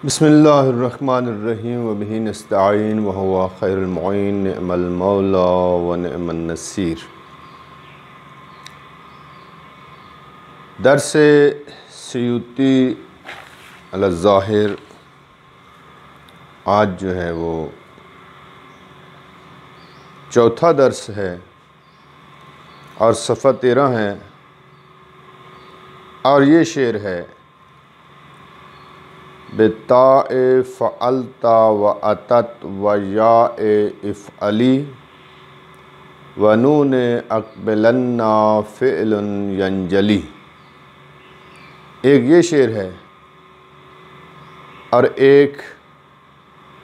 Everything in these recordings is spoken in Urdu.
بسم اللہ الرحمن الرحیم وبہ نستعین وہو خیر المعین نعم المولا ونعم النصیر۔ درس سیوطی علی الظاہر آج جو ہے وہ چوتھا درس ہے اور صفحہ 13 ہے، اور یہ شعر ہے: بتاء فعلت و اتت و یاء افعلی و نون اقبلن فعل ینجلی۔ ایک یہ شعر ہے اور ایک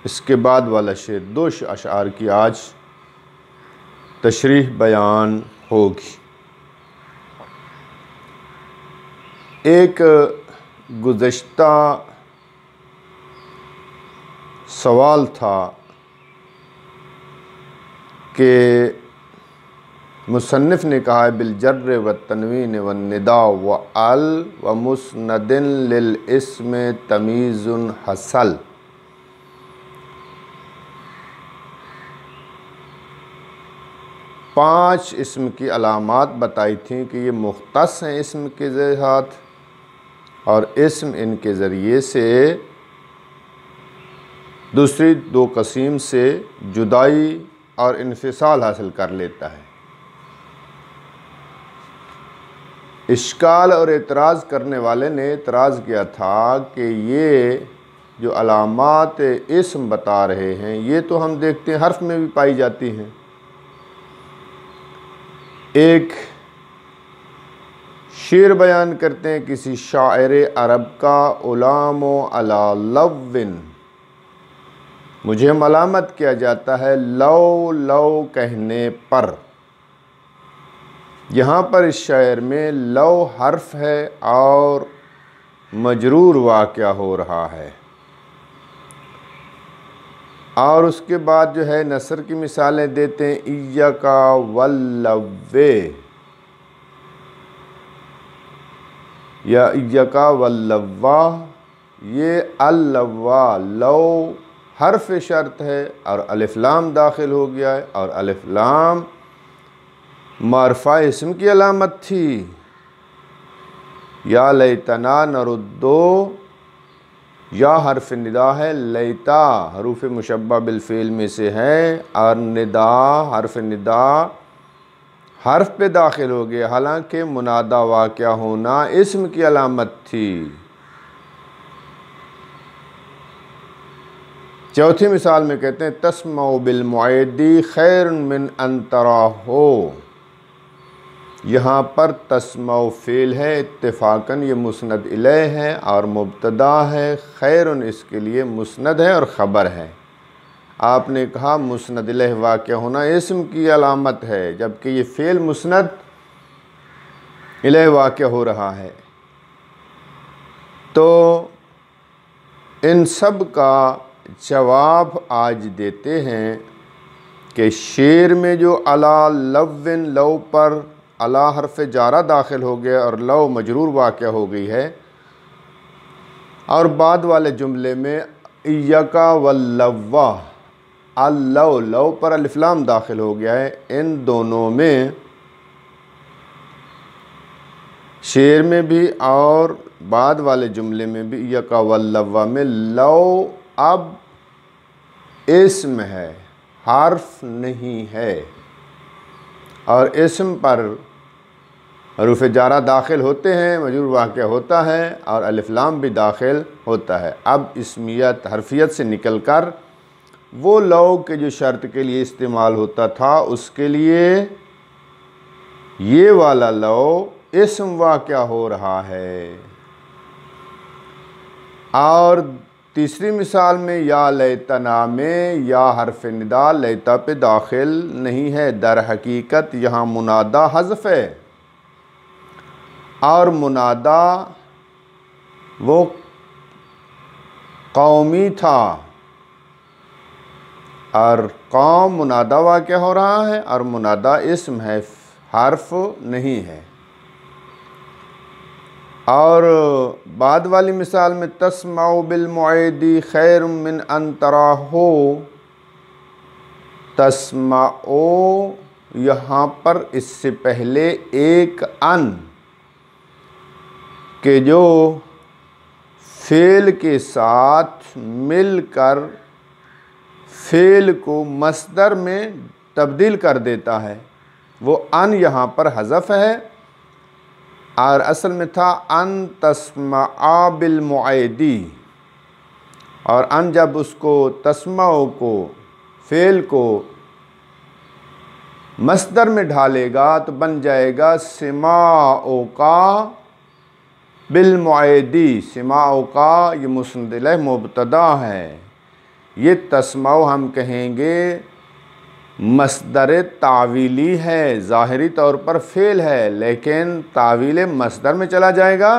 اس کے بعد والا شعر، دو اشعار کی آج تشریح بیان ہوگی۔ ایک گزشتہ سوال تھا کہ مصنف نے کہا ہے بالجر والتنوین والنداء وعل ومسند للاسم تمیز حصل۔ پانچ اسم کی علامات بتائی تھیں کہ یہ مختص ہیں اسم کے ذات، اور اسم ان کے ذریعے سے دوسری دو قسم سے جدائی اور انفصال حاصل کر لیتا ہے۔ اشکال اور اعتراض کرنے والے نے اعتراض کیا تھا کہ یہ جو علامات اسم بتا رہے ہیں یہ تو ہم دیکھتے ہیں حرف میں بھی پائی جاتی ہیں۔ ایک شعر بیان کرتے ہیں کسی شاعر عرب کا: علام علی لو، مجھے ملامت کیا جاتا ہے لو لو کہنے پر۔ یہاں پر اس شعر میں لو حرف ہے اور مجرور واقع ہو رہا ہے، اور اس کے بعد جو ہے نثر کی مثالیں دیتے ہیں: ایک واللوے یا ایک واللوا۔ یہ اللوا لو حرف شرط ہے اور الف لام داخل ہو گیا ہے، اور الف لام معرفہ اسم کی علامت تھی۔ یا لیتنا نردو، یا حرف ندا ہے، لیتا حروف مشبہ بالفعل میں سے ہے، اور ندا حرف ندا حرف پہ داخل ہو گیا، حالانکہ منادا واقع ہونا اسم کی علامت تھی۔ چوتھی مثال میں کہتے ہیں: تسمع بالمعیدی خیر من ان تراہو۔ یہاں پر تسمع فعل ہے، اتفاقاً یہ مسند الیہ ہے اور مبتدا ہے، خیر اس کے لیے مسند ہے اور خبر ہے۔ آپ نے کہا مسند الیہ واقع ہونا اسم کی علامت ہے، جبکہ یہ فعل مسند الیہ واقع ہو رہا ہے۔ تو ان سب کا جواب آج دیتے ہیں کہ شعر میں جو علی لوٍ، لو پر علی حرف جارہ داخل ہو گیا اور لو مجرور واقع ہو گئی ہے، اور بعد والے جملے میں ایک واللوا، اللو لو پر الف لام داخل ہو گیا ہے، ان دونوں میں شعر میں بھی اور بعد والے جملے میں بھی ایک واللوا میں لو اب اسم ہے، حرف نہیں ہے، اور اسم پر حروف جارہ داخل ہوتے ہیں، مجرور واقع ہوتا ہے اور الف لام بھی داخل ہوتا ہے۔ اب اسمیت حرفیت سے نکل کر وہ لو کے جو شرط کے لیے استعمال ہوتا تھا اس کے لیے یہ والا لو اسم واقع ہو رہا ہے۔ اور تیسری مثال میں یا لیتنا میں یا حرف ندا لیتا پہ داخل نہیں ہے، در حقیقت یہاں منادا حذف ہے، اور منادا وہ قومی تھا، اور قوم منادا واقع ہو رہا ہے اور منادا اسم ہے، حرف نہیں ہے۔ اور بعد والی مثال میں تسمع بالمعیدی خیر من ان تراہو، تسمع یہاں پر اس سے پہلے ایک ان کہ جو فعل کے ساتھ مل کر فعل کو مصدر میں تبدیل کر دیتا ہے، وہ ان یہاں پر حذف ہے، اور اصل میں تھا ان تسمع بالمعیدی، اور ان جب اس کو تسمع کو فعل کو مصدر میں ڈھالے گا تو بن جائے گا سماع کا بالمعیدی۔ سماع کا یہ مسند الیہ مبتدا ہے، یہ تسمع ہم کہیں گے مصدر تعویلی ہے، ظاہری طور پر فعل ہے لیکن تعویل مصدر میں چلا جائے گا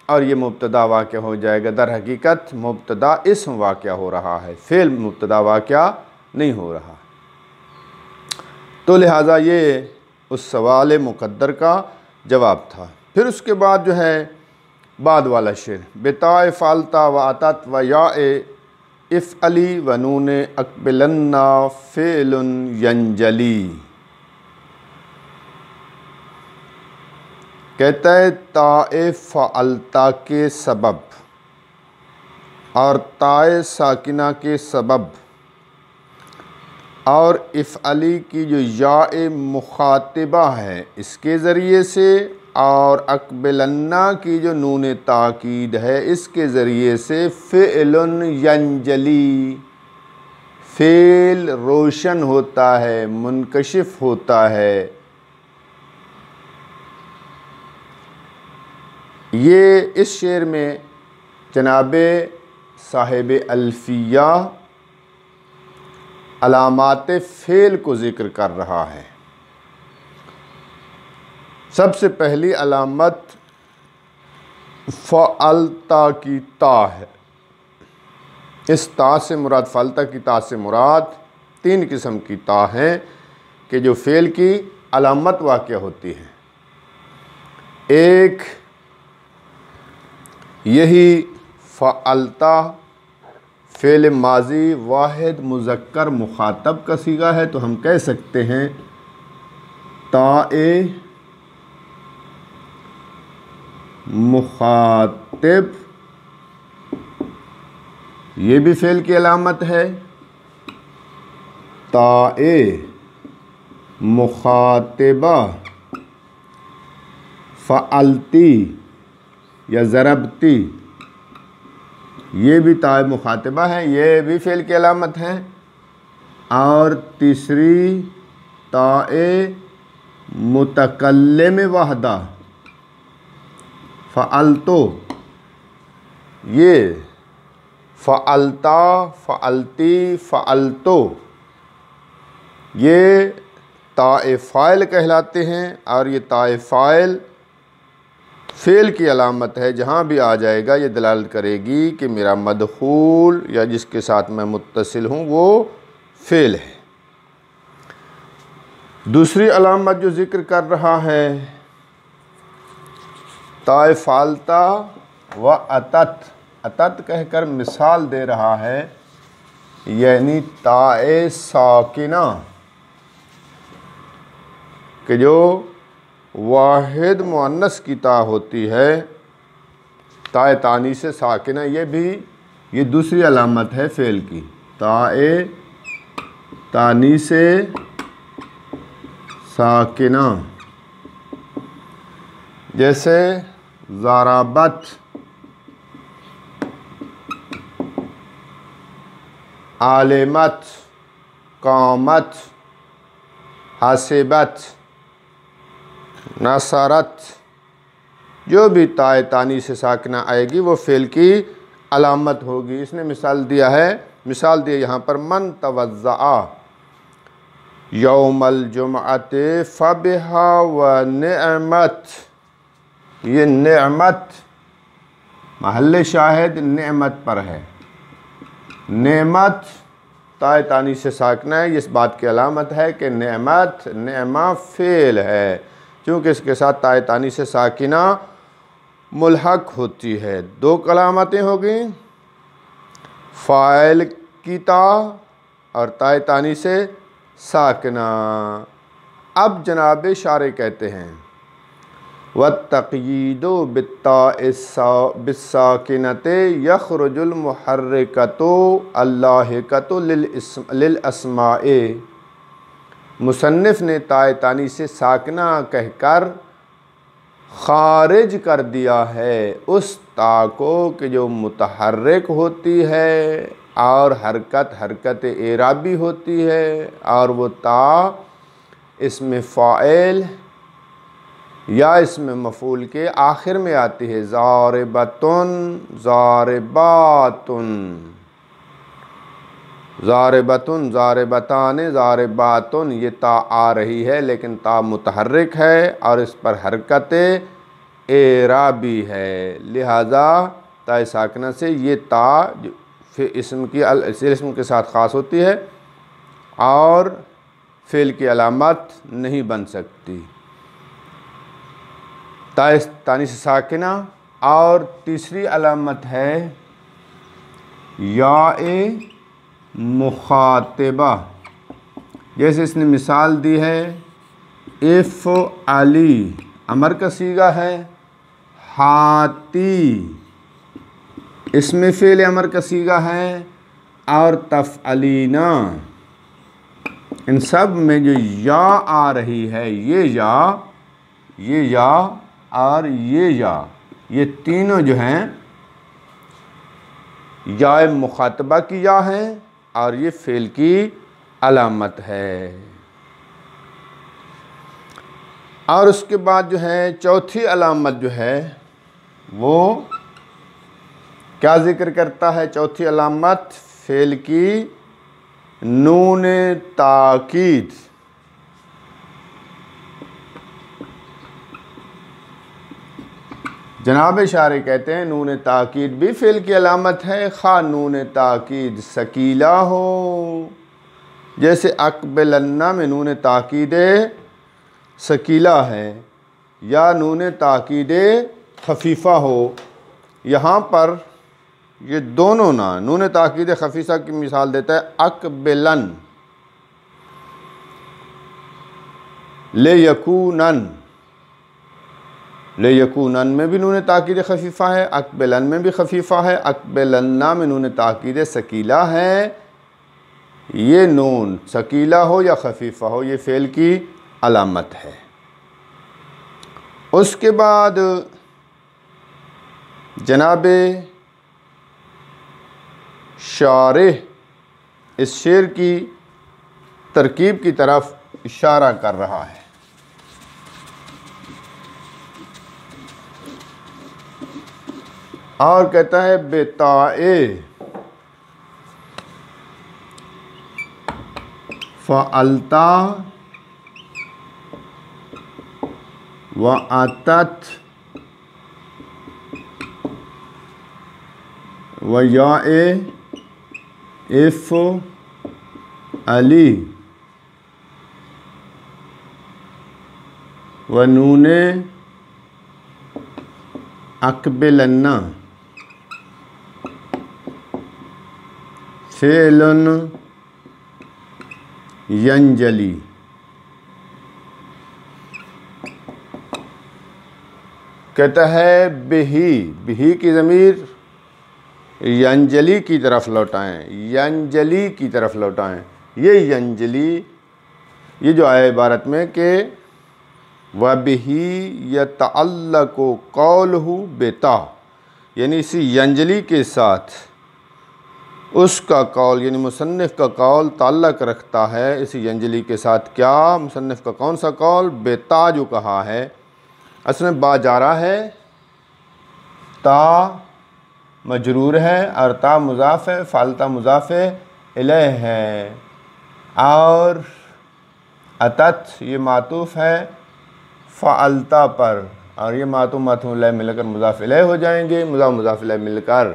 اور یہ مبتدا واقع ہو جائے گا۔ در حقیقت مبتدا اسم واقع ہو رہا ہے، فعل مبتدا واقع نہیں ہو رہا۔ تو لہٰذا یہ اس سوال مقدر کا جواب تھا۔ پھر اس کے بعد جو ہے بعد والا شعر، بتاء فعلتا و اتت و یاء افعلی و نون اقبلن فعل ینجلی۔ کہتا ہے تاء فعلتا کے سبب اور تاء ساکنہ کے سبب اور افعلی کی جو یاء مخاطبہ ہے اس کے ذریعے سے، اور اقبلنہ کی جو نون تاکید ہے اس کے ذریعے سے فعل ینجلی، فعل روشن ہوتا ہے، منکشف ہوتا ہے۔ یہ اس شعر میں جناب صاحب الفیہ علامات فعل کو ذکر کر رہا ہے۔ سب سے پہلی علامت فعلتا کی تا ہے۔ اس تا سے مراد، فعلتا کی تا سے مراد تین قسم کی تا ہیں کہ جو فعل کی علامت واقع ہوتی ہے۔ ایک یہی فعلتا فعل ماضی واحد مذکر مخاطب کا صیغہ ہے، تو ہم کہہ سکتے ہیں تاء مخاطب، یہ بھی فعل کی علامت ہے۔ تاء مخاطبہ فعلتی یا ضربتی، یہ بھی تاء مخاطبہ ہے، یہ بھی فعل کی علامت ہے۔ اور تیسری تاء متکلم وحدہ فعلتو، یہ فعلتا، فعلتی، فعلتو، یہ تاء فاعل کہلاتے ہیں، اور یہ تاء فاعل فعل کی علامت ہے۔ جہاں بھی آ جائے گا یہ دلالت کرے گی کہ میرا مدخول یا جس کے ساتھ میں متصل ہوں وہ فعل ہے۔ دوسری علامت جو ذکر کر رہا ہے تاء فعلتا و اتت، اتت کہہ کر مثال دے رہا ہے، یعنی تاء ساکنہ کہ جو واحد مؤنث کی تا ہوتی ہے، تاء تانیث ساکنہ، یہ دوسری علامت ہے فعل کی، تاء تانیث ساکنہ، جیسے ضربت، علمت، قامت، حسبت، نصرت، جو بھی تاء تانیث ساکنہ آئے گی وہ فعل کی علامت ہوگی۔ اس نے مثال دی یہاں پر من توضع یوم الجمعۃ فبہا ونعمت، یہ نعمت محل شاہد نعمت پر ہے، نعمت تاء تانیث ساکنہ ہے، یہ اس بات کی علامت ہے کہ نعمت، نعمہ فعل ہے، چونکہ اس کے ساتھ تاء تانیث ساکنہ ملحق ہوتی ہے۔ دو علامتیں ہو گئیں، فاعل کی تا اور تائے تانی سے ساکنہ۔ اب جناب شارح کہتے ہیں وَالتَّقْیِیدُ بِالتَّاءِ بِالسَّاکِنَةِ یخرج المحرکۃ اللاحقۃ للاسماء۔ مصنف نے تائے تانی سے ساکنہ کہہ کر خارج کر دیا ہے اس تا کو کہ جو متحرک ہوتی ہے اور حرکت اعرابی ہوتی ہے، اور وہ تا اسم فاعل یا اسم مفعول کے آخر میں آتی ہے۔ ضاربۃن، ضارباتن، ضاربۃن، ضاربتان، ضارباتن، یہ تا آ رہی ہے لیکن تا متحرک ہے اور اس پر حرکت اعرابی ہے، لہذا تا ساکنہ سے یہ تا اسم کے ساتھ خاص ہوتی ہے اور فعل کی علامت نہیں بن سکتی۔ تا تانی سے ساکنہ۔ اور تیسری علامت ہے یاء مخاطبہ، جیسے اس نے مثال دی ہے افعلی امر کا صیغہ ہے، ہاتی اسم فعل امر کا صیغہ ہے، اور تفعلینا، ان سب میں جو یا آ رہی ہے، یہ یا اور یہ تینوں جو ہیں یا مخاطبہ کی یا ہیں اور یہ فعل کی علامت ہے۔ اور اس کے بعد جو ہے چوتھی علامت جو ہے وہ کیا ذکر کرتا ہے؟ چوتھی علامت فعل کی نون تاکید۔ جناب شارح کہتے ہیں نون تاکید بھی فعل کی علامت ہے، خواہ نون تاکید ثقیلہ ہو، جیسے اقبلن میں نون تاکید ثقیلہ ہے، یا نون تاکید خفیفہ ہو۔ یہاں پر یہ دونوں نون تاکید خفیفہ کی مثال دیتا ہے اقبلن، لیکونن، لیکونن میں بھی نون تاکید خفیفہ ہے، اقبلن میں بھی خفیفہ ہے، اقبلن میں نون تاکید ثقیلہ ہے۔ یہ نون ثقیلہ ہو یا خفیفہ ہو، یہ فعل کی علامت ہے۔ اس کے بعد جناب شارح اس شعر کی ترکیب کی طرف اشارہ کر رہا ہے۔ اور کہتا ہے بتائے فعلتا واتت ویاء افعلی ونون اقبلن فعل ینجلی۔ کہتا ہے بہی کی ضمیر ینجلی کی طرف لوٹائیں، ینجلی کی طرف لوٹائیں۔ یہ ینجلی، یہ جو آیا عبارت میں کہ وَبِهِ يَتَعَلَّقُ قَوْلُهُ بِتَا، یعنی اسی ینجلی کے ساتھ اس کا قول یعنی مصنف کا قول تعلق رکھتا ہے اسی ینجلی کے ساتھ۔ کیا مصنف کا کون سا قول؟ بتا جو کہا ہے، اصل میں با جارہ ہے، تا مجرور ہے اور تا مضاف ہے، فعلتا مضاف الیہ ہے، اور اتت یہ معطوف ہے فعلتا پر، اور یہ معطوف الیہ مل کر مضاف الیہ ہو جائیں گے، مضاف الیہ مل کر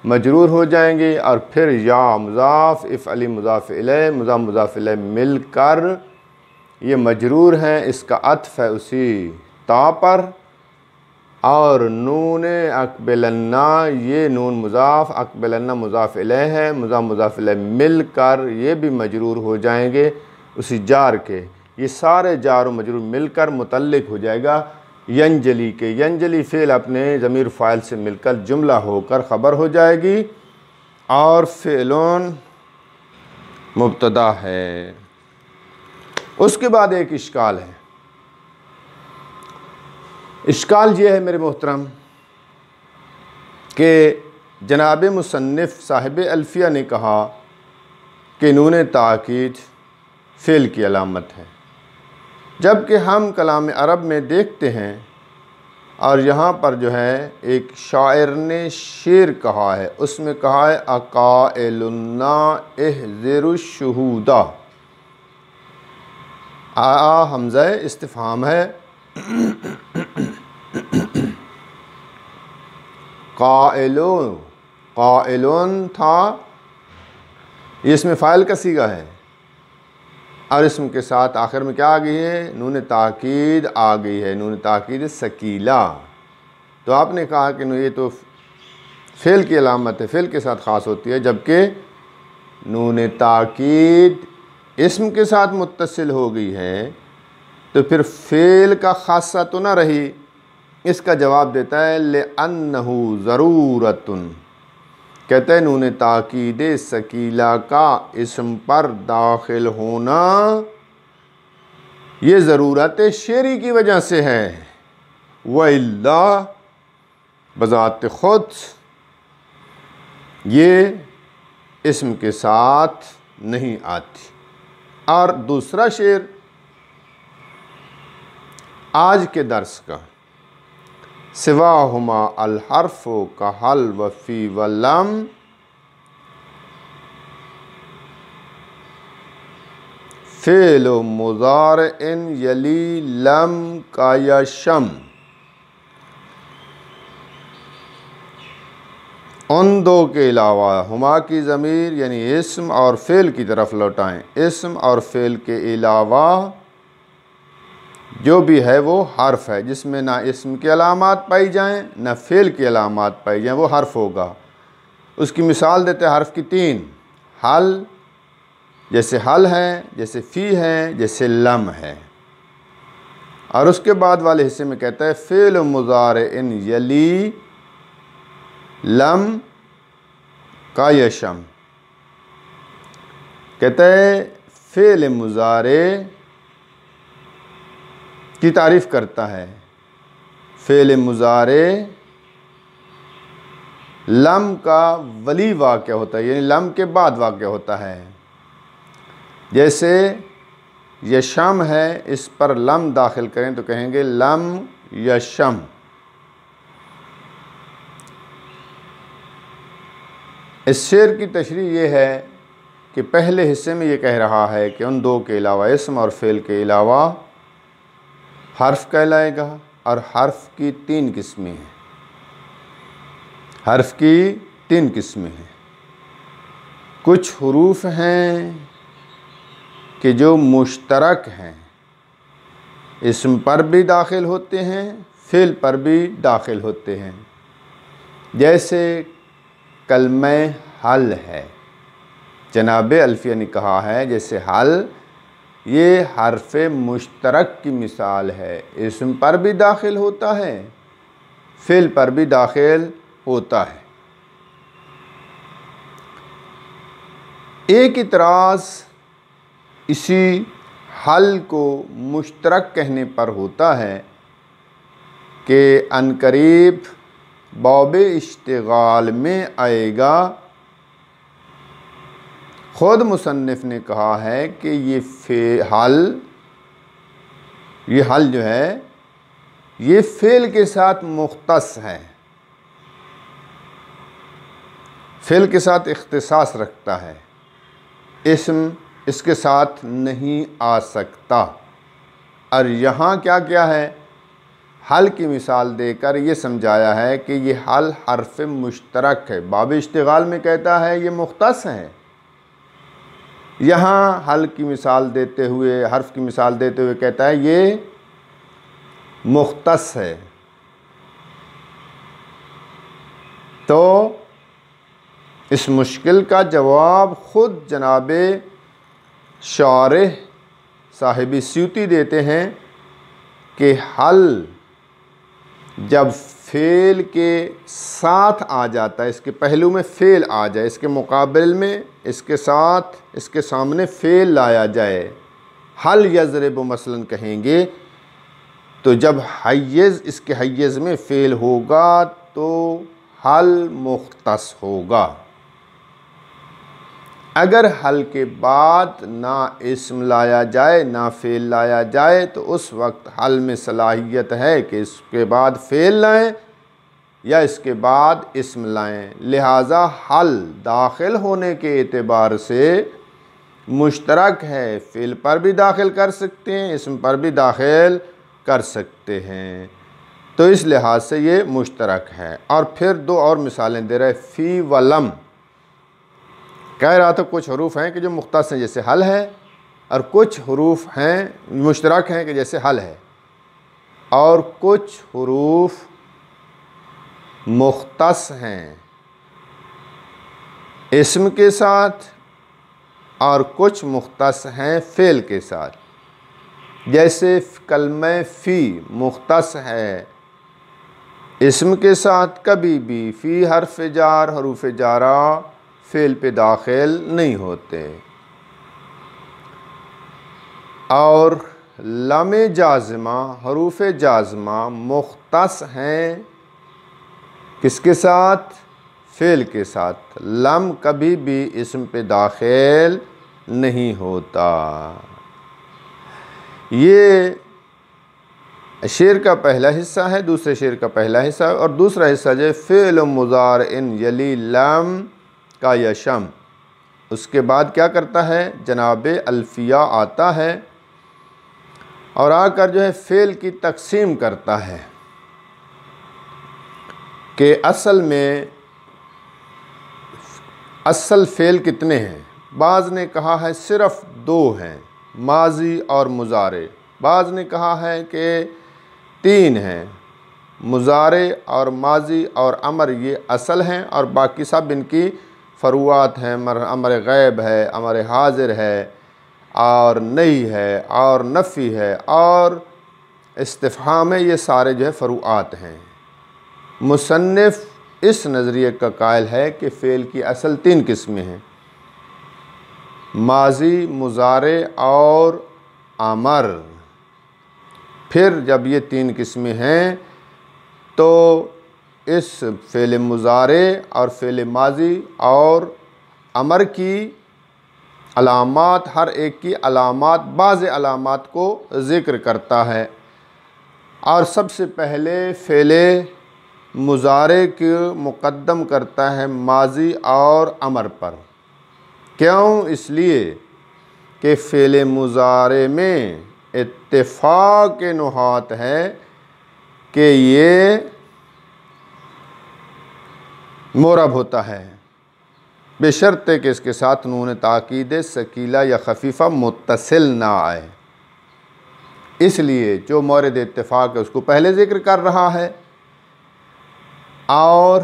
مجرور ہو جائیں گے، اور پھر یا مضاف افعلی مضاف الیہ مضاف الیہ مل کر یہ مجرور ہیں، اس کا عطف ہے اسی تا پر، اور نون اقبلنا، یہ نون مضاف، اقبلنا مضاف الیہ ہے، مضاف الیہ مل کر یہ بھی مجرور ہو جائیں گے اسی جار کے، یہ سارے جار و مجرور مل کر متعلق ہو جائے گا ینجلی کے۔ ینجلی فعل اپنے ضمیر فاعل سے مل کر جملہ ہو کر خبر ہو جائے گی، اور فعلون مبتدا ہے۔ اس کے بعد ایک اشکال ہے، اشکال یہ ہے میرے محترم کہ جناب مصنف صاحب الفیہ نے کہا کہ نون تاکید فعل کی علامت ہے، جبکہ ہم کلام عرب میں دیکھتے ہیں، اور یہاں پر جو ہے ایک شاعر نے شعر کہا ہے، اس میں کہا ہے اقائلنا احذر الشہودا، حمزہ استفہام ہے، قائلون تھا، یہ اس میں فاعل کا صیغہ ہے، اور اسم کے ساتھ آخر میں کیا آ گئی ہے؟ نون تاکید آ گئی ہے، نون تاکید ثقیلہ۔ تو آپ نے کہا کہ یہ تو فعل کی علامت ہے، فعل کے ساتھ خاص ہوتی ہے، جبکہ نون تاکید اسم کے ساتھ متصل ہو گئی ہے تو پھر فعل کا خاصہ تو نہ رہی۔ اس کا جواب دیتا ہے لِأَنَّهُ ضرورتٌ، کہتے ہیں نون تاکید ثقیلہ کا اسم پر داخل ہونا یہ ضرورت شعری کی وجہ سے ہے، وَإِلَّا بذات خود یہ اسم کے ساتھ نہیں آتی۔ اور دوسرا شعر آج کے درس کا، سواہما الحرف کحل وفی ولم فعل مضارع یلی لم کا یشم، ان دو کے علاوہ ہما کی ضمیر یعنی اسم اور فعل کی طرف لوٹائیں، اسم اور فعل کے علاوہ جو بھی ہے وہ حرف ہے، جس میں نہ اسم کی علامات پائی جائیں نہ فعل کی علامات پائی جائیں، وہ حرف ہوگا۔ اس کی مثال دیتے ہیں حرف کی 3، حل جیسے حل ہے، جیسے فی ہے، جیسے لم ہے، اور اس کے بعد والے حصے میں کہتا ہے فعل مضارع یلی لم کا یشم، کہتا ہے فعل مضارع کی تعریف کرتا ہے، فعل مضارع لم کا ولی واقع ہوتا ہے، یعنی لم کے بعد واقع ہوتا ہے، جیسے یشم ہے، اس پر لم داخل کریں تو کہیں گے لم یشم۔ اس شعر کی تشریح یہ ہے کہ پہلے حصے میں یہ کہہ رہا ہے کہ ان دو کے علاوہ اسم اور فعل کے علاوہ حرف کہلائے گا، اور حرف کی 3 قسمیں ہیں، حرف کی 3 قسمیں ہیں۔ کچھ حروف ہیں کہ جو مشترک ہیں، اسم پر بھی داخل ہوتے ہیں، فعل پر بھی داخل ہوتے ہیں، جیسے کلمہ حل ہے، جناب الفیہ نے کہا ہے جیسے حل یہ حرف مشترک کی مثال ہے، اسم پر بھی داخل ہوتا ہے، فعل پر بھی داخل ہوتا ہے۔ ایک اعتراض اسی حل کو مشترک کہنے پر ہوتا ہے کہ عنقریب باب اشتغال میں آئے گا۔ خود مصنف نے کہا ہے کہ یہ حل جو ہے یہ فعل کے ساتھ مختص ہے، فعل کے ساتھ اختصاص رکھتا ہے، اسم اس کے ساتھ نہیں آ سکتا۔ اور یہاں کیا ہے، حل کی مثال دے کر یہ سمجھایا ہے کہ یہ حل حرف مشترک ہے، باب اشتغال میں کہتا ہے یہ مختص ہے، یہاں حل کی مثال دیتے ہوئے، حرف کی مثال دیتے ہوئے کہتا ہے یہ مختص ہے۔ تو اس مشکل کا جواب خود جناب شارح صاحب سیوطی دیتے ہیں کہ حل جب فعل کے ساتھ آ جاتا ہے، اس کے پہلو میں فعل آ جائے، اس کے مقابل میں اس کے ساتھ اس کے سامنے فعل لایا جائے، حل یضرب مثلاً کہیں گے، تو جب حیز اس کے حیز میں فعل ہوگا تو حل مختص ہوگا۔ اگر حل کے بعد نہ اسم لایا جائے نہ فعل لایا جائے تو اس وقت حل میں صلاحیت ہے کہ اس کے بعد فعل لائیں یا اس کے بعد اسم لائیں، لہٰذا حل داخل ہونے کے اعتبار سے مشترک ہے، فعل پر بھی داخل کر سکتے ہیں، اسم پر بھی داخل کر سکتے ہیں، تو اس لحاظ سے یہ مشترک ہے۔ اور پھر دو اور مثالیں دے رہے، فی و لم، کہہ رہا تو کچھ حروف ہیں کہ جو مختص ہیں جیسے حل ہے، اور کچھ حروف ہیں مشترک ہیں کہ جیسے حل ہے، اور کچھ حروف مختص ہیں اسم کے ساتھ اور کچھ مختص ہیں فعل کے ساتھ، جیسے کلمہ فی مختص ہے اسم کے ساتھ، کبھی بھی فی حرف جار حروف جارہ فعل پہ داخل نہیں ہوتے، اور لام جازمہ حروف جازمہ مختص ہیں کس کے ساتھ؟ فعل کے ساتھ، لم کبھی بھی اسم پہ داخل نہیں ہوتا۔ یہ شعر کا پہلا حصہ ہے، دوسرے شعر کا پہلا حصہ، اور دوسرا حصہ جو فعل مضارع یلی لم کا یشم، اس کے بعد کیا کرتا ہے؟ جناب الفیہ آتا ہے اور آ کر جو ہے فعل کی تقسیم کرتا ہے کہ اصل میں اصل فعل کتنے ہیں۔ بعض نے کہا ہے صرف دو ہیں، ماضی اور مضارع، بعض نے کہا ہے کہ تین ہیں، مضارع اور ماضی اور امر یہ اصل ہیں، اور باقی سب ان کی فروعات ہیں، امر غیب ہے، امر حاضر ہے، اور نہی ہے، اور نفی ہے، اور استفہام ہے، یہ سارے جو ہے فروعات ہیں۔ مصنف اس نظریے کا قائل ہے کہ فعل کی اصل تین قسمیں ہیں، ماضی، مضارع اور امر۔ پھر جب یہ تین قسمیں ہیں تو اس فعل مضارع اور فعل ماضی اور امر کی علامات، ہر ایک کی علامات، بعض علامات کو ذکر کرتا ہے، اور سب سے پہلے فعل مضارع کو مقدم کرتا ہے ماضی اور امر پر۔ کیوں؟ اس لیے کہ فعل مضارع میں اتفاق نحات ہے کہ یہ معرب ہوتا ہے، بشرط کہ اس کے ساتھ نون تاکید ثقیلہ یا خفیفہ متصل نہ آئے، اس لیے جو مورد اتفاق ہے اس کو پہلے ذکر کر رہا ہے، اور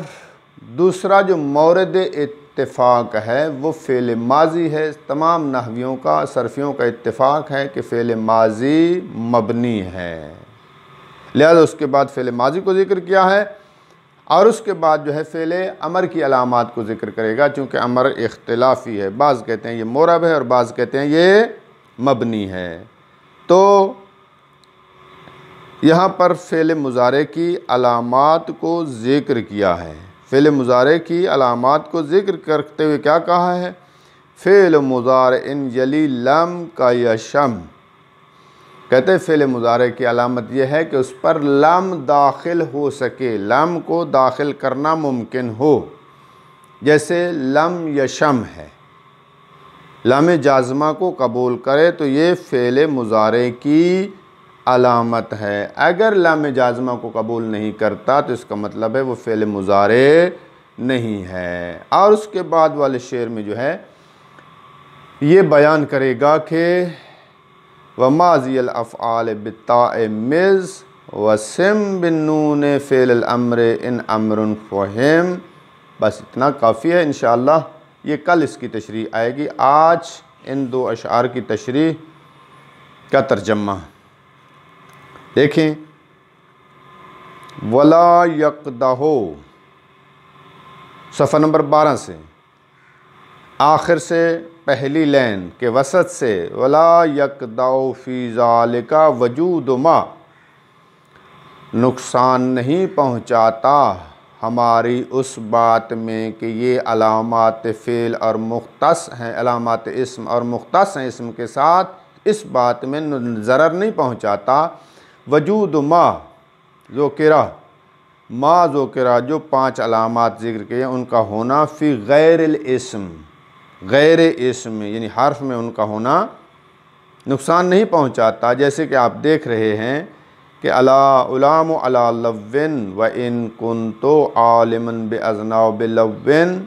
دوسرا جو مورد اتفاق ہے وہ فعل ماضی ہے۔ تمام نحویوں کا، صرفیوں کا اتفاق ہے کہ فعل ماضی مبنی ہے، لہذا اس کے بعد فعل ماضی کو ذکر کیا ہے، اور اس کے بعد جو ہے فعل امر کی علامات کو ذکر کرے گا، چونکہ امر اختلافی ہے، بعض کہتے ہیں یہ معرب ہے اور بعض کہتے ہیں یہ مبنی ہے۔ تو یہاں پر فعل مضارع کی علامات کو ذکر کیا ہے، فعل مضارع کی علامات کو ذکر کرتے ہوئے کیا کہا ہے؟ فعل مضارع یلی لم کا یشم، کہتے ہیں فعل مضارع کی علامت یہ ہے کہ اس پر لم داخل ہو سکے، لم کو داخل کرنا ممکن ہو، جیسے لم یشم ہے، لام جازمہ کو قبول کرے تو یہ فعل مضارع کی علامت ہے۔ اگر لام جازمہ کو قبول نہیں کرتا تو اس کا مطلب ہے وہ فعل مضارع نہیں ہے۔ اور اس کے بعد والے شعر میں جو ہے یہ بیان کرے گا کہ وَمَاضِيَ الْأَفْعَالِ بِالتَّاءِ مِزْ وَسِمْ بِالنُّونِ فِعْلِ الْأَمْرِ إِنْ أَمْرٌ فُهِمْ بس اتنا کافی ہے. انشاءاللہ یہ کل اس کی تشریح آئے گی. آج ان 2 اشعار کی تشریح کا ترجمہ دیکھیں. وَلَا يَقْدَحُ صفحہ نمبر 12 سے آخر سے پہلی لین کے وسط سے وَلَا يَقْدَحُ فِي ذَلِكَ وَجُودُ مَا نقصان نہیں پہنچاتا ہماری اس بات میں کہ یہ علامات فعل اور مختص ہیں، علامات اسم اور مختص ہیں اسم کے ساتھ، اس بات میں ضرر نہیں پہنچاتا. وجود ما ذکرہ جو 5 علامات ذکر کیے ان کا ہونا فی غیر الاسم، غیر اسم میں یعنی حرف میں ان کا ہونا نقصان نہیں پہنچاتا. جیسے کہ آپ دیکھ رہے ہیں کہ علام علی لوٍ وَإِن كُنْتُ عَالِمًا بِأَذْنَابِ لَوٍ،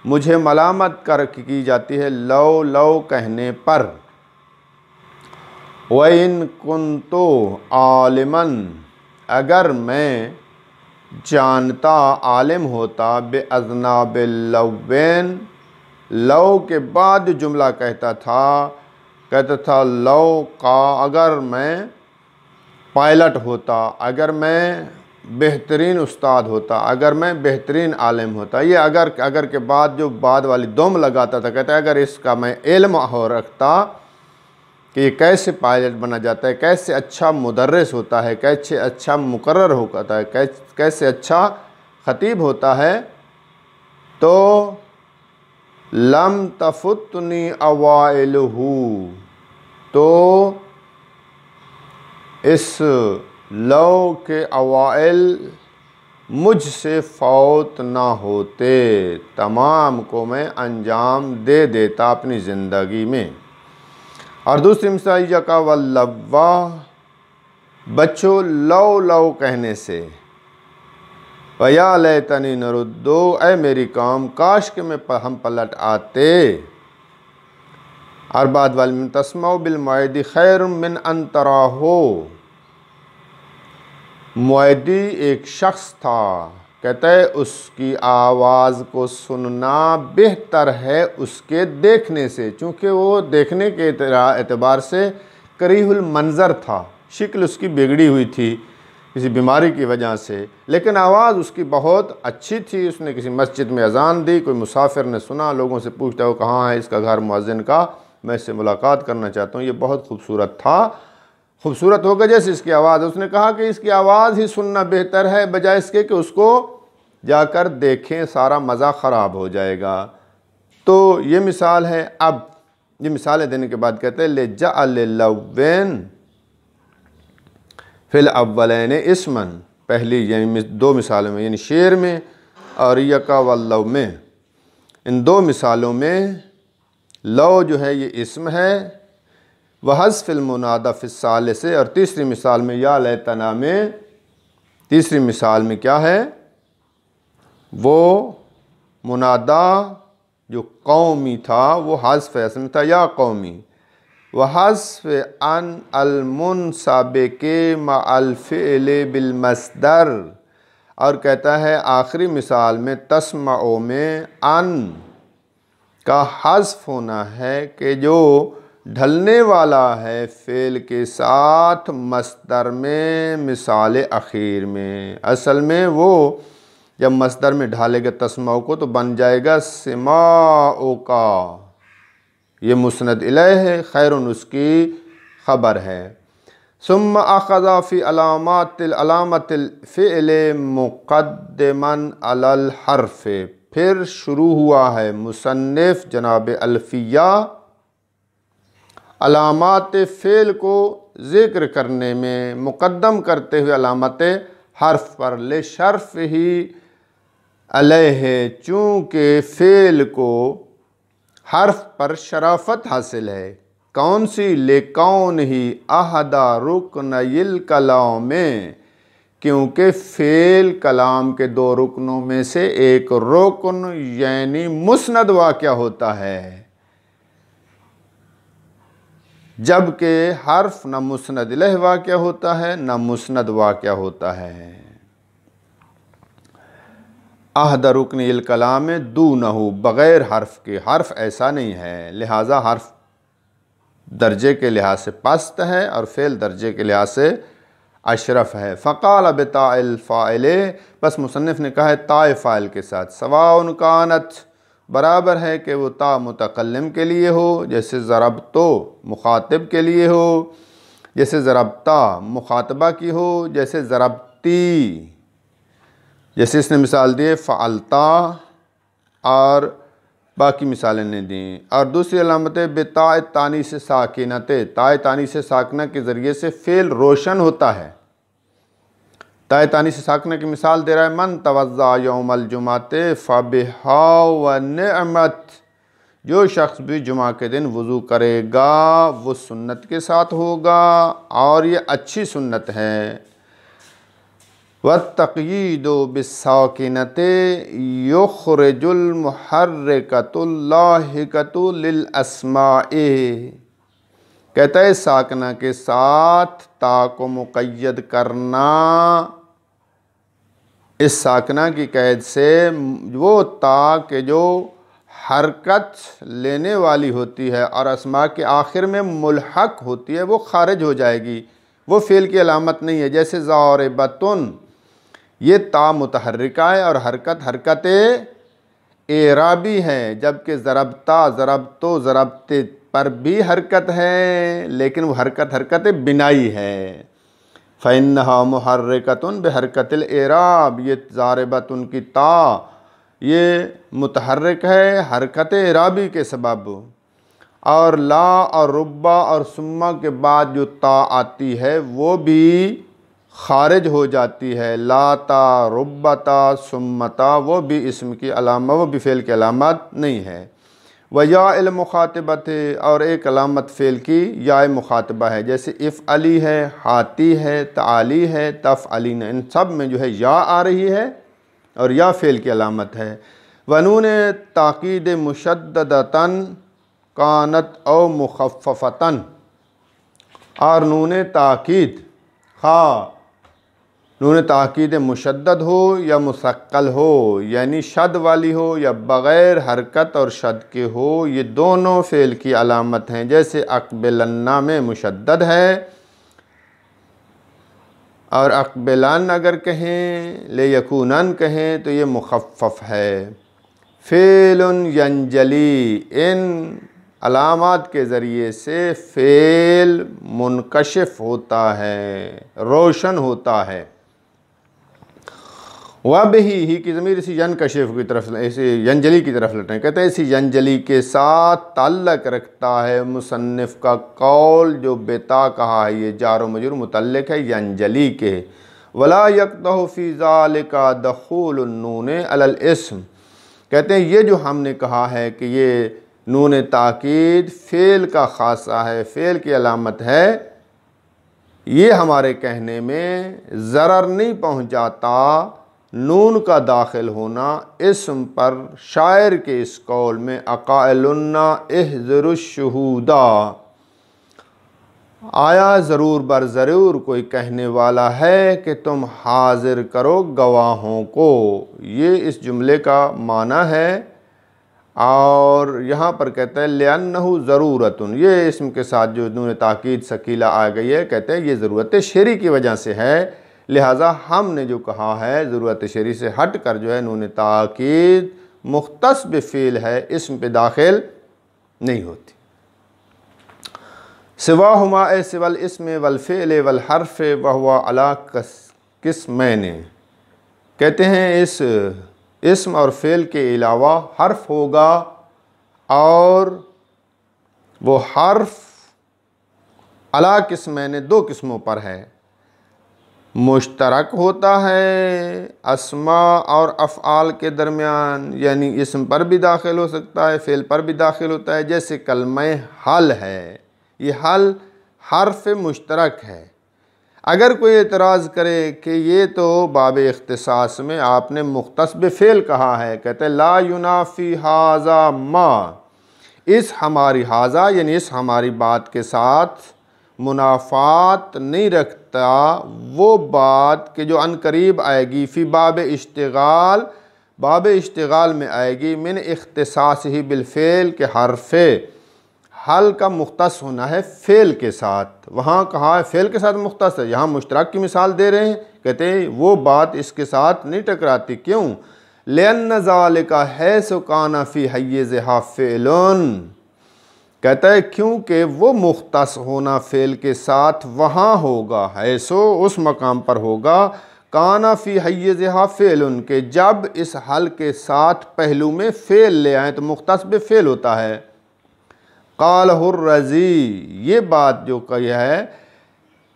مجھے ملامت کی جاتی ہے لو کہنے پر. وَإِن كُنْتُ عَالِمًا، اگر میں جانتا عالم ہوتا بِأَذْنَابِ لَوٍ، لو کے بعد جملہ کہتا تھا لو کا، اگر میں پائلٹ ہوتا، اگر میں بہترین استاد ہوتا، اگر میں بہترین عالم ہوتا. یہ اگر کے بعد جو بعد والی دوم لگاتا تھا، کہتا ہے اگر اس کا میں علم ہو رکھتا کہ یہ کیسے پائلٹ بنا جاتا ہے، کیسے اچھا مدرس ہوتا ہے، کیسے اچھا مقرر ہوتا ہے، کیسے اچھا خطیب ہوتا ہے، تو لم تفتنی اوائلہ، تو اس لو کے اوائل مجھ سے فوت نہ ہوتے، تمام کو میں انجام دے دیتا اپنی زندگی میں. اور دوسری مثال یکا واللوا، بچوں لو کہنے سے، وَيَا لَيْتَنِي نَرُدُّ، اے میری قوم کاش کہ ہم پلٹ آتے. اور بعد والی تسمعوا بالمعید خیر من ان تراہو، معیدی ایک شخص تھا، کہتا ہے اس کی آواز کو سننا بہتر ہے اس کے دیکھنے سے، چونکہ وہ دیکھنے کے اعتبار سے کریہ المنظر تھا، شکل اس کی بگڑی ہوئی تھی کسی بیماری کی وجہ سے، لیکن آواز اس کی بہت اچھی تھی. اس نے کسی مسجد میں اذان دی، کوئی مسافر نے سنا، لوگوں سے پوچھتا ہو کہاں ہے اس کا گھر مؤذن کا، میں اس سے ملاقات کرنا چاہتا ہوں. یہ بہت خوبصورت تھا، خوبصورت ہوگا جیسے اس کی آواز. اس نے کہا کہ اس کی آواز ہی سننا بہتر ہے بجائے اس کے کہ اس کو جا کر دیکھیں، سارا مزہ خراب ہو جائے گا. تو یہ مثال ہے. اب یہ مثالیں دینے کے بعد کہتے ہیں لِجَعَلِ لَوٍ فِي الْأَوَّلَيْنِ اسْمًا، پہلی یعنی 2 مثالوں میں یعنی شعر میں اور یکا واللو میں، ان 2 مثالوں میں لو جو ہے یہ اسم ہے، وَحَذْفِ الْمُنَادَى فِي الثَّالِثِ، اور تیسری مثال میں یا لیتنا میں، تیسری مثال میں کیا ہے، وہ منادا جو قومی تھا وہ حذف اسم تھا، یا قومی. وَحَذْفِ ان الْمُنْسَبِقِ مَعَ الْفِعْلِ بِالْمَصْدَرِ، اور کہتا ہے آخری مثال میں تسمعوا میں ان کا حذف ہونا ہے کہ جو ڈھلنے والا ہے فعل کے ساتھ مصدر میں مثال اخیر میں. اصل میں وہ جب مصدر میں ڈھالے گا تسمعوا کو تو بن جائے گا سماعوا کا، یہ مسند الیہ ہے، خیر اس کی خبر ہے. ثم اخذ فی علامات الفعل مقدما علی الحرف، پھر شروع ہوا ہے مصنف جناب الفیہ علامات فعل کو ذکر کرنے میں مقدم کرتے ہوئے علامت حرف پر، لشرف ہی علیہ، چونکہ فعل کو حرف پر شرافت حاصل ہے. کون سی؟ لکون ہی احدى رکنی الکلام، کیونکہ فعل کلام کے 2 رکنوں میں سے ایک رکن یعنی مسند واقع ہوتا ہے، جبکہ حرف نہ مسند الیہ واقع ہوتا ہے نہ مسند واقع ہوتا ہے. احد رکن الکلام دونہ، بغیر حرف کے، حرف ایسا نہیں ہے، لہٰذا حرف درجے کے لحاظ سے پست ہے اور فعل درجے کے لحاظ سے اشرف ہے۔ فقال بتاء الفاعل، بس مصنف نے کہا ہے تاء فاعل کے ساتھ، سواء کانت، برابر ہے کہ وہ تا متکلم کے لیے ہو، جیسے ضربتو مخاطب کے لیے ہو، جیسے ضربتا مخاطبہ کی ہو، جیسے ضربتی، جیسے اس نے مثال دی فعلتا اور باقی مثالیں نے دیں۔ اور دوسری علامت بتاء تانیث ساکنۃ، تاء تانیث ساکنہ کے ذریعے سے فعل روشن ہوتا ہے۔ تاء تانیث ساکنہ کی مثال دے رہا ہے، من توضأ یوم الجمعۃ فبہا ونعمت، جو شخص بھی جمعہ کے دن وضو کرے گا وہ سنت کے ساتھ ہوگا اور یہ اچھی سنت ہے۔ وَالتَّقْیِیدُ بِالسَّاکِنَةِ یُخْرِجُ الْمُحَرِّکَةُ اللاحقۃ لِلْاسْمَاءِ، کہتا ہے ساکنہ کے ساتھ تا کو مقید کرنا، اس ساکنہ کی قید سے وہ تا کہ جو حرکت لینے والی ہوتی ہے اور اسماء کے آخر میں ملحق ہوتی ہے وہ خارج ہو جائے گی، وہ فعل کی علامت نہیں ہے۔ جیسے ضاربۃ، یہ تا متحرکہ ہے اور حرکت اعرابی ہے، جبکہ ضربتا ضربتو ضربتے پر بھی حرکت ہے لیکن وہ حرکت بنائی ہے۔ فَإِنَّهَا مُحَرِّكَةٌ بِحَرْكَةِ الْإِعْرَابِ، یہ ضاربۃ کی تا یہ متحرک ہے حرکت اعرابی کے سبب۔ اور لا اور ربا اور ثم کے بعد جو تا آتی ہے وہ بھی خارج ہو جاتی ہے، لاتا ربتا ثمتا، وہ بھی اسم کی علامت، وہ بھی فعل کی علامت نہیں ہے۔ وَيَاءِ الْمُخَاطِبَةِ، اور ایک علامت فعل کی یا مخاطبہ ہے، جیسے افعلی ہے، ہاتی ہے، تعالی ہے، تفعلین، ان سب میں جو ہے یا آ رہی ہے اور یا فعل کی علامت ہے۔ وَنُونِ تاکید مشددتاً کانت او مخففتاً، اور نون تاکید خواہ نون تاکید مشدد ہو یا مثقل ہو، یعنی شد والی ہو یا بغیر حرکت اور شد کے ہو، یہ دونوں فعل کی علامت ہیں۔ جیسے اقبلن میں مشدد ہے اور اقبلن اگر کہیں لیکونن کہیں تو یہ مخفف ہے۔ فعل ینجلی، ان علامات کے ذریعے سے فعل منکشف ہوتا ہے، روشن ہوتا ہے۔ وَبِهِ، ہی کی ضمیر اسی ینکشف کی طرف، اسی ینجلی کی طرف لٹیں، کہتے ہیں اسی ینجلی کے ساتھ تعلق رکھتا ہے مصنف کا قول جو بتا کہا ہے، یہ جار و مجرور متعلق ہے ینجلی کے۔ وَلَا يَقْدَحُ فِي ذَلِكَ دَخُولُ النُّونِ عَلَى الْاسْمِ، کہتے ہیں یہ جو ہم نے کہا ہے کہ یہ نون تاکید فعل کا خاصہ ہے، فعل کی علامت ہے، یہ ہمارے کہنے میں ضرر نہیں پہنچاتا نون کا داخل ہونا اسم پر شاعر کے اس قول میں اقائلن احذروا الشہودا، آیا ضرور بر ضرور کوئی کہنے والا ہے کہ تم حاضر کرو گواہوں کو، یہ اس جملے کا معنی ہے۔ اور یہاں پر کہتے ہیں لِأَنَّهُ ضرورتٌ، یہ اسم کے ساتھ جو نون تاکید ثقیلہ آ گئی ہے، کہتے ہیں یہ ضرورت شعری کی وجہ سے ہے، لہٰذا ہم نے جو کہا ہے ضرورت شعری سے ہٹ کر جو ہے نون تاکید مختص بفعل ہے، اسم پہ داخل نہیں ہوتی۔ سواہما اے سوى الاسم والفعل والحرف وهو على قسمین، کہتے ہیں اس اسم اور فعل کے علاوہ حرف ہوگا اور وہ حرف علی قسمین، دو قسموں پر ہے۔ مشترک ہوتا ہے اسماء اور افعال کے درمیان، یعنی اسم پر بھی داخل ہو سکتا ہے، فعل پر بھی داخل ہوتا ہے، جیسے کلمہ حل ہے، یہ حل حرف مشترک ہے۔ اگر کوئی اعتراض کرے کہ یہ تو باب اختصاص میں آپ نے مختص بفعل کہا ہے، کہتے ہیں لا ینافی ھذا ما، اس ہماری ھذا یعنی اس ہماری بات کے ساتھ منافات نہیں رکھتا وہ بات کہ جو عن قریب آئے گی فی باب اشتغال، باب اشتغال میں آئے گی من اختصاص ہی بالفعل کے حرف حل کا مختص ہونا ہے فعل کے ساتھ. وہاں کہا ہے فعل کے ساتھ مختص ہے, یہاں مشترک کی مثال دے رہے ہیں, کہتے ہیں وہ بات اس کے ساتھ نہیں ٹکراتی. کیوں؟ لِأَنَّ ذَلِكَ حَيْثُ كَانَ فِي حَيِّزِهَا فِعْلٌ, کہتا ہے کیونکہ وہ مختص ہونا فعل کے ساتھ وہاں ہوگا, حیثو اس مقام پر ہوگا, کانا فی حیزہا فعل کہ جب اس حل کے ساتھ پہلو میں فعل لے آئیں تو مختص بفعل ہوتا ہے. قالہ الرزی, یہ بات جو کہی ہے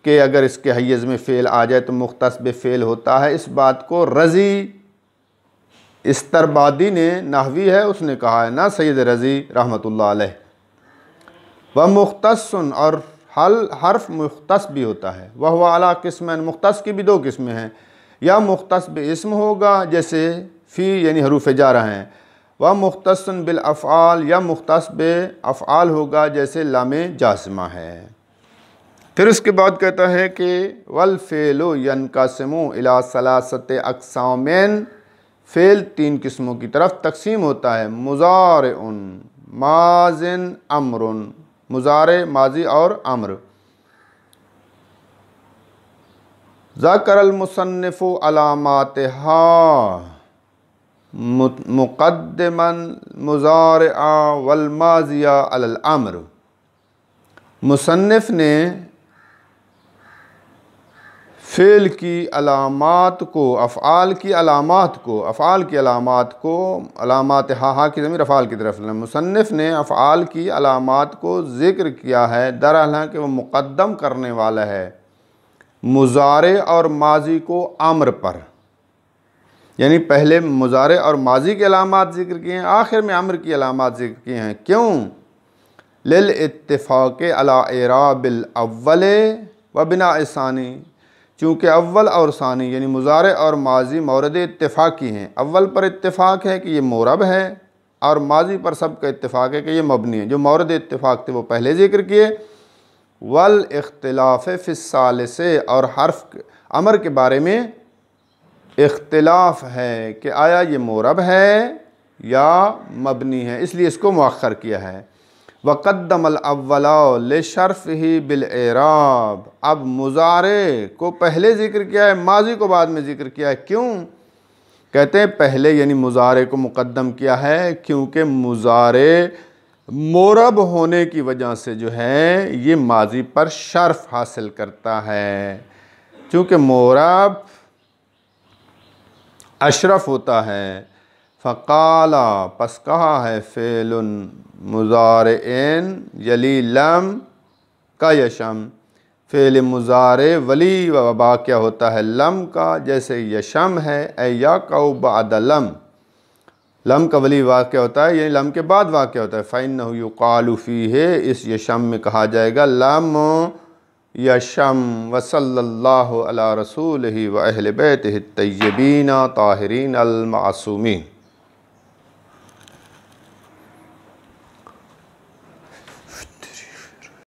کہ اگر اس کے حیز میں فعل آ جائے تو مختص بفعل ہوتا ہے, اس بات کو رزی استربادی نے, نحوی ہے, اس نے کہا ہے, نہ سید رزی رحمۃ اللہ علیہ. وَمُخْتَصٌ اور حرف مختص بھی ہوتا ہے. وَهُوَ عَلَىٰ قسمین, مختص کی بھی دو قسمیں ہیں, یا مختص باسم ہوگا جیسے فی یعنی حروف جارہ ہیں, وَمُخْتَصٌ بِالْأَفْعَال یا مختص بافعال ہوگا جیسے لام جازمہ ہے. پھر اس کے بعد کہتا ہے کہ وَالْفِعْلُ يَنْقَسِمُ إِلَىٰ ثَلَاثَةِ أَقْسَامٍ, فعل تین قسموں کی طرف تقسیم ہوتا ہے. مضارع, ماضٍ, امر, مضارع ماضی اور امر. ذکر المصنف علاماتها مقدما مضارع والماضی علی الامر. مصنف نے فعل کی علامات کو, افعال کی علامات کو, علامات ہا کی ضمیر افعال کی طرف لیں. مصنف نے افعال کی علامات کو ذکر کیا ہے, درحالانکہ وہ مقدم کرنے والا ہے مضارع اور ماضی کو امر پر, یعنی پہلے مضارع اور ماضی کی علامات ذکر کیے ہیں, آخر میں امر کی علامات ذکر کیے ہیں. کیوں؟ للاتفاق علی اعراب الاول و بناء الثانی, چونکہ اول اور ثانی یعنی مضارع اور ماضی مورد اتفاقی ہیں. اول پر اتفاق ہے کہ یہ معرب ہے, اور ماضی پر سب کا اتفاق ہے کہ یہ مبنی ہے. جو مورد اتفاق تھے وہ پہلے ذکر کیے. والاختلاف فی الثالث, اور حرف امر کے بارے میں اختلاف ہے کہ آیا یہ معرب ہے یا مبنی ہے, اس لیے اس کو مؤخر کیا ہے. وقدم الاول لشرفہ بالاعراب, اب مضارع کو پہلے ذکر کیا ہے, ماضی کو بعد میں ذکر کیا ہے. کیوں؟ کہتے ہیں پہلے یعنی مضارع کو مقدم کیا ہے کیونکہ مضارع معرب ہونے کی وجہ سے جو ہے یہ ماضی پر شرف حاصل کرتا ہے, چونکہ معرب اشرف ہوتا ہے. فقال, پس کہا ہے, فعل مضارع یلی لم کا یشم, فعل مضارع ولی واقع ہوتا ہے لم کا جیسے یشم ہے. اے یقع بعد لم, لم کا ولی واقع ہوتا ہے یعنی لم کے بعد واقع ہوتا ہے. فإنہ یقال فیہ, اس یشم میں کہا جائے گا لم یشم. وصلی اللہ علی رسولہ و اہل بیتہ الطیبین طاہرین المعصومین.